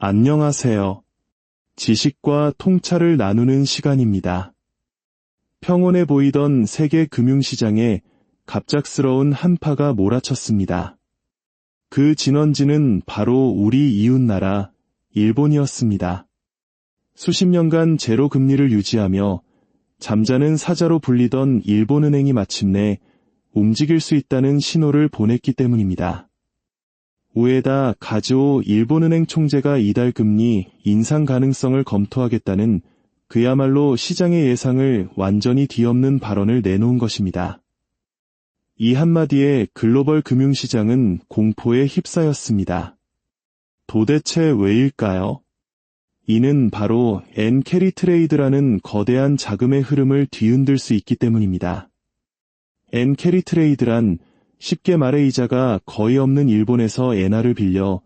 안녕하세요. 지식과 통찰을 나누는 시간입니다. 평온해 보이던 세계 금융시장에 갑작스러운 한파가 몰아쳤습니다. 그 진원지는 바로 우리 이웃나라 일본이었습니다. 수십 년간 제로 금리를 유지하며 잠자는 사자로 불리던 일본은행이 마침내 움직일 수 있다는 신호를 보냈기 때문입니다. 우에다 가즈오 일본은행 총재가 이달 금리 인상 가능성을 검토하겠다는 그야말로 시장의 예상을 완전히 뒤엎는 발언을 내놓은 것입니다. 이 한마디에 글로벌 금융시장은 공포에 휩싸였습니다. 도대체 왜일까요? 이는 바로 엔캐리 트레이드라는 거대한 자금의 흐름을 뒤흔들 수 있기 때문입니다. 엔캐리 트레이드란 쉽게 말해 이자가 거의 없는 일본에서 엔화를 빌려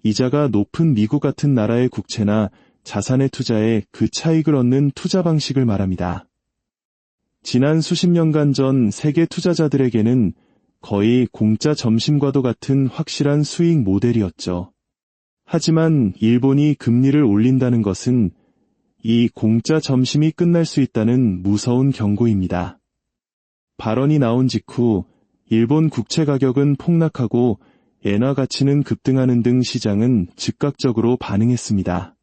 이자가 높은 미국 같은 나라의 국채나 자산에 투자해 그 차익을 얻는 투자 방식을 말합니다. 지난 수십 년간 전 세계 투자자들에게는 거의 공짜 점심과도 같은 확실한 수익 모델이었죠. 하지만 일본이 금리를 올린다는 것은 이 공짜 점심이 끝날 수 있다는 무서운 경고입니다. 발언이 나온 직후 일본 국채 가격은 폭락하고 엔화 가치는 급등하는 등 시장은 즉각적으로 반응했습니다.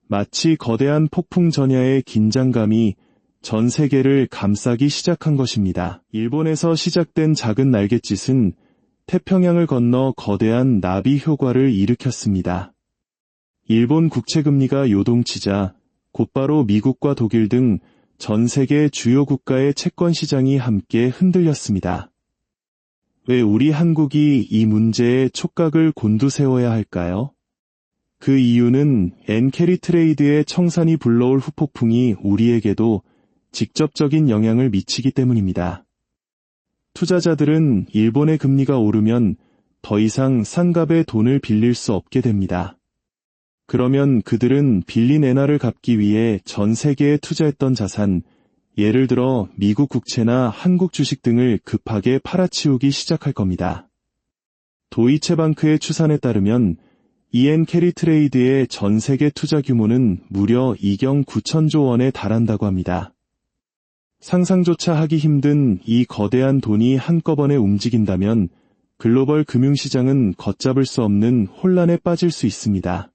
마치 거대한 폭풍 전야의 긴장감이 전 세계를 감싸기 시작한 것입니다. 일본에서 시작된 작은 날갯짓은 태평양을 건너 거대한 나비 효과를 일으켰습니다. 일본 국채 금리가 요동치자 곧바로 미국과 독일 등 전 세계 주요 국가의 채권 시장이 함께 흔들렸습니다. 왜 우리 한국이 이 문제에 촉각을 곤두세워야 할까요? 그 이유는 엔캐리 트레이드의 청산이 불러올 후폭풍이 우리에게도 직접적인 영향을 미치기 때문입니다. 투자자들은 일본의 금리가 오르면 더 이상 싼 값에 돈을 빌릴 수 없게 됩니다. 그러면 그들은 빌린 엔화를 갚기 위해 전 세계에 투자했던 자산, 예를 들어 미국 국채나 한국 주식 등을 급하게 팔아치우기 시작할 겁니다. 도이체방크의 추산에 따르면 엔캐리 트레이드의 전 세계 투자 규모는 무려 2경 9천조 원에 달한다고 합니다. 상상조차 하기 힘든 이 거대한 돈이 한꺼번에 움직인다면 글로벌 금융시장은 걷잡을 수 없는 혼란에 빠질 수 있습니다.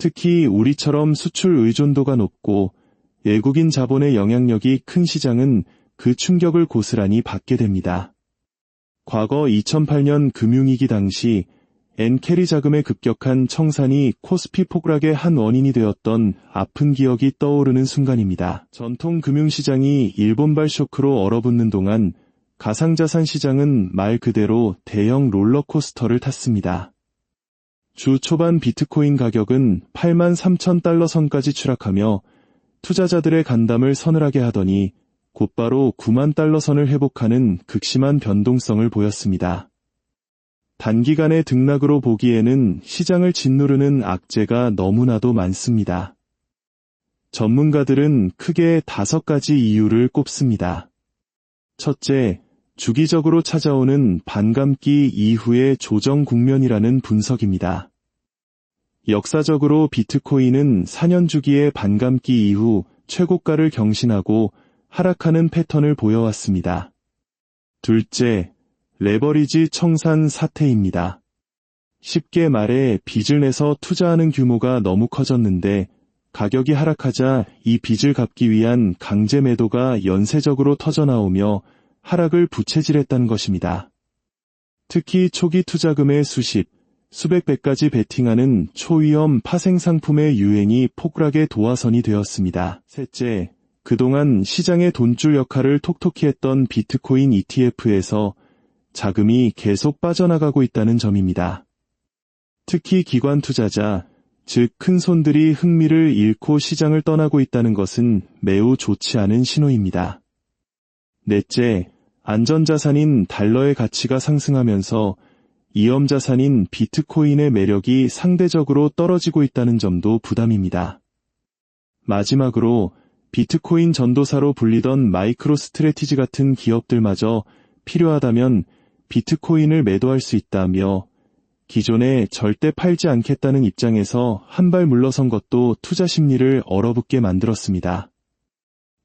특히 우리처럼 수출 의존도가 높고 외국인 자본의 영향력이 큰 시장은 그 충격을 고스란히 받게 됩니다. 과거 2008년 금융위기 당시 엔캐리 자금의 급격한 청산이 코스피 폭락의 한 원인이 되었던 아픈 기억이 떠오르는 순간입니다. 전통 금융시장이 일본발 쇼크로 얼어붙는 동안 가상자산 시장은 말 그대로 대형 롤러코스터를 탔습니다. 주 초반 비트코인 가격은 83,000달러 선까지 추락하며 투자자들의 간담을 서늘하게 하더니 곧바로 9만 달러 선을 회복하는 극심한 변동성을 보였습니다. 단기간의 등락으로 보기에는 시장을 짓누르는 악재가 너무나도 많습니다. 전문가들은 크게 5가지 이유를 꼽습니다. 첫째, 주기적으로 찾아오는 반감기 이후의 조정 국면이라는 분석입니다. 역사적으로 비트코인은 4년 주기의 반감기 이후 최고가를 경신하고 하락하는 패턴을 보여왔습니다. 둘째, 레버리지 청산 사태입니다. 쉽게 말해 빚을 내서 투자하는 규모가 너무 커졌는데 가격이 하락하자 이 빚을 갚기 위한 강제 매도가 연쇄적으로 터져나오며 하락을 부채질했다는 것입니다. 특히 초기 투자금의 수백 배까지 베팅하는 초위험 파생 상품의 유행이 폭락의 도화선이 되었습니다. 셋째, 그동안 시장의 돈줄 역할을 톡톡히 했던 비트코인 ETF에서 자금이 계속 빠져나가고 있다는 점입니다. 특히 기관 투자자, 즉 큰 손들이 흥미를 잃고 시장을 떠나고 있다는 것은 매우 좋지 않은 신호입니다. 넷째, 안전자산인 달러의 가치가 상승하면서 위험자산인 비트코인의 매력이 상대적으로 떨어지고 있다는 점도 부담입니다. 마지막으로 비트코인 전도사로 불리던 마이크로 스트래티지 같은 기업들마저 필요하다면 비트코인을 매도할 수 있다며 기존에 절대 팔지 않겠다는 입장에서 한 발 물러선 것도 투자 심리를 얼어붙게 만들었습니다.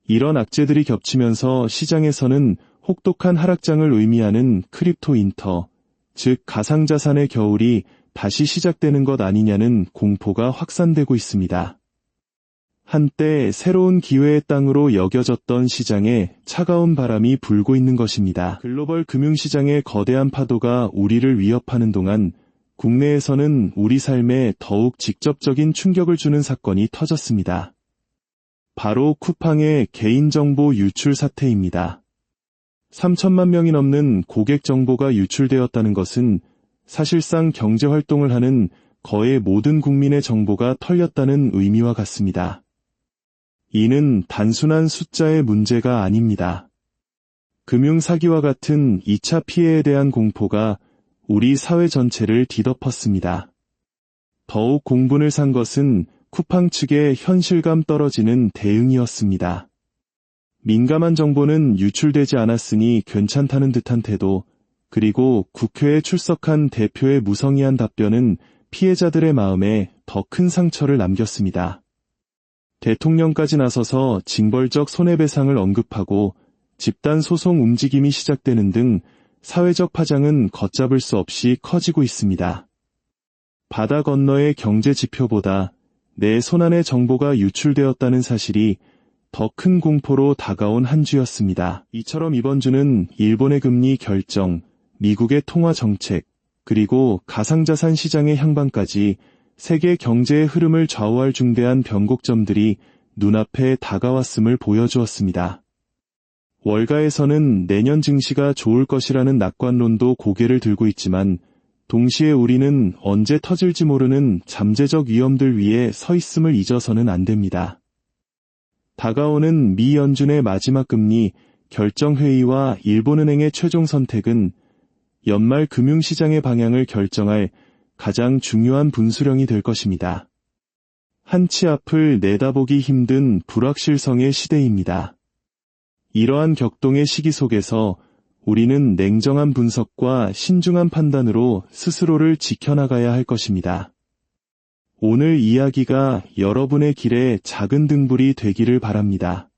이런 악재들이 겹치면서 시장에서는 혹독한 하락장을 의미하는 크립토 인터, 즉 가상자산의 겨울이 다시 시작되는 것 아니냐는 공포가 확산되고 있습니다. 한때 새로운 기회의 땅으로 여겨졌던 시장에 차가운 바람이 불고 있는 것입니다. 글로벌 금융시장의 거대한 파도가 우리를 위협하는 동안 국내에서는 우리 삶에 더욱 직접적인 충격을 주는 사건이 터졌습니다. 바로 쿠팡의 개인정보 유출 사태입니다. 3천만 명이 넘는 고객 정보가 유출되었다는 것은 사실상 경제활동을 하는 거의 모든 국민의 정보가 털렸다는 의미와 같습니다. 이는 단순한 숫자의 문제가 아닙니다. 금융사기와 같은 2차 피해에 대한 공포가 우리 사회 전체를 뒤덮었습니다. 더욱 공분을 산 것은 쿠팡 측의 현실감 떨어지는 대응이었습니다. 민감한 정보는 유출되지 않았으니 괜찮다는 듯한 태도, 그리고 국회에 출석한 대표의 무성의한 답변은 피해자들의 마음에 더 큰 상처를 남겼습니다. 대통령까지 나서서 징벌적 손해배상을 언급하고 집단 소송 움직임이 시작되는 등 사회적 파장은 걷잡을 수 없이 커지고 있습니다. 바다 건너의 경제 지표보다 내 손안의 정보가 유출되었다는 사실이 더 큰 공포로 다가온 한 주였습니다. 이처럼 이번 주는 일본의 금리 결정, 미국의 통화 정책, 그리고 가상자산 시장의 향방까지 세계 경제의 흐름을 좌우할 중대한 변곡점들이 눈앞에 다가왔음을 보여주었습니다. 월가에서는 내년 증시가 좋을 것이라는 낙관론도 고개를 들고 있지만 동시에 우리는 언제 터질지 모르는 잠재적 위험들 위에 서 있음을 잊어서는 안 됩니다. 다가오는 미 연준의 마지막 금리 결정회의와 일본은행의 최종 선택은 연말 금융시장의 방향을 결정할 가장 중요한 분수령이 될 것입니다. 한치 앞을 내다보기 힘든 불확실성의 시대입니다. 이러한 격동의 시기 속에서 우리는 냉정한 분석과 신중한 판단으로 스스로를 지켜나가야 할 것입니다. 오늘 이야기가 여러분의 길에 작은 등불이 되기를 바랍니다.